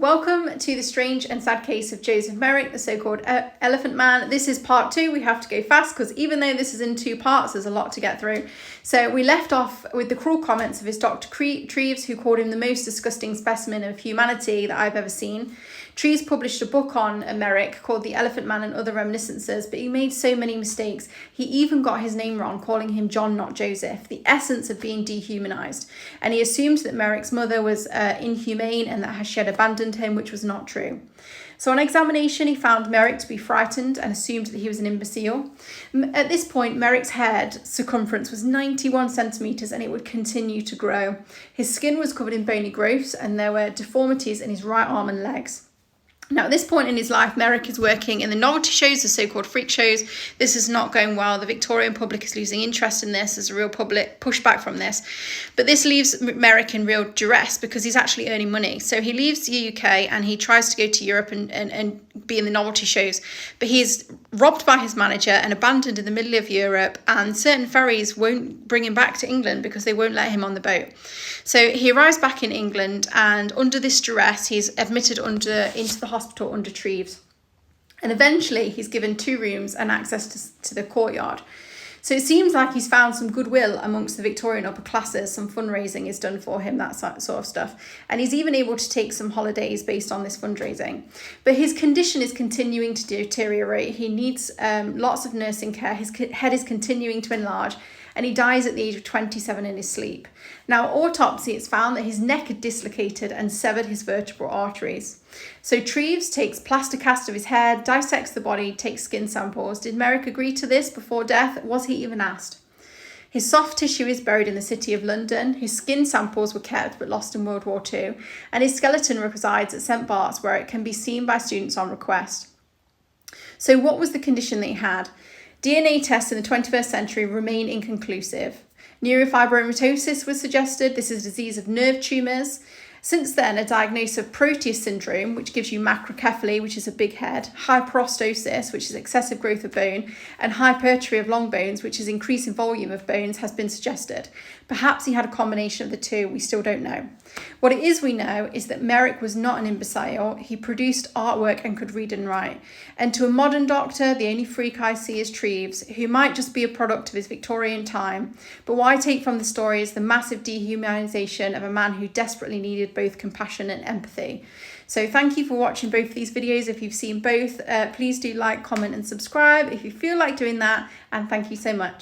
Welcome to the strange and sad case of Joseph Merrick, the so-called Elephant Man. This is part 2. We have to go fast because even though this is in 2 parts, there's a lot to get through. So we left off with the cruel comments of his Dr. Treves, who called him the most disgusting specimen of humanity that I've ever seen. Treves published a book on Merrick called The Elephant Man and Other Reminiscences, but he made so many mistakes. He even got his name wrong, calling him John, not Joseph, the essence of being dehumanized. And he assumed that Merrick's mother was inhumane and that she had abandoned him, which was not true. So on examination, he found Merrick to be frightened and assumed that he was an imbecile. At this point, Merrick's head circumference was 91 centimetres and it would continue to grow. His skin was covered in bony growths and there were deformities in his right arm and legs. Now, at this point in his life, Merrick is working in the novelty shows, the so-called freak shows. This is not going well. The Victorian public is losing interest in this. There's a real public pushback from this. But this leaves Merrick in real duress because he's actually earning money. So he leaves the UK and he tries to go to Europe and be in the novelty shows. But he's robbed by his manager and abandoned in the middle of Europe. And certain ferries won't bring him back to England because they won't let him on the boat. So he arrives back in England and under this duress, he's admitted into the hospital under Treves. And eventually he's given 2 rooms and access to the courtyard. So it seems like he's found some goodwill amongst the Victorian upper classes. Some fundraising is done for him, that sort of stuff. And he's even able to take some holidays based on this fundraising. But his condition is continuing to deteriorate. He needs lots of nursing care. His head is continuing to enlarge. And he dies at the age of 27 in his sleep. Now, autopsy, it's found that his neck had dislocated and severed his vertebral arteries. So Treves takes plaster cast of his head, dissects the body, takes skin samples. Did Merrick agree to this before death? Was he even asked? His soft tissue is buried in the city of London. His skin samples were kept but lost in World War II. And his skeleton resides at St. Bart's, where it can be seen by students on request. So what was the condition that he had? DNA tests in the 21st century remain inconclusive. Neurofibromatosis was suggested. This is a disease of nerve tumours. Since then, a diagnosis of Proteus syndrome, which gives you macrocephaly, which is a big head, hyperostosis, which is excessive growth of bone, and hypertrophy of long bones, which is increasing volume of bones, has been suggested. Perhaps he had a combination of the 2, we still don't know. What it is we know is that Merrick was not an imbecile. He produced artwork and could read and write. And to a modern doctor, the only freak I see is Treves, who might just be a product of his Victorian time. But what I take from the story is the massive dehumanization of a man who desperately needed both compassion and empathy. So thank you for watching both of these videos. If you've seen both, please do like, comment and subscribe if you feel like doing that. And thank you so much.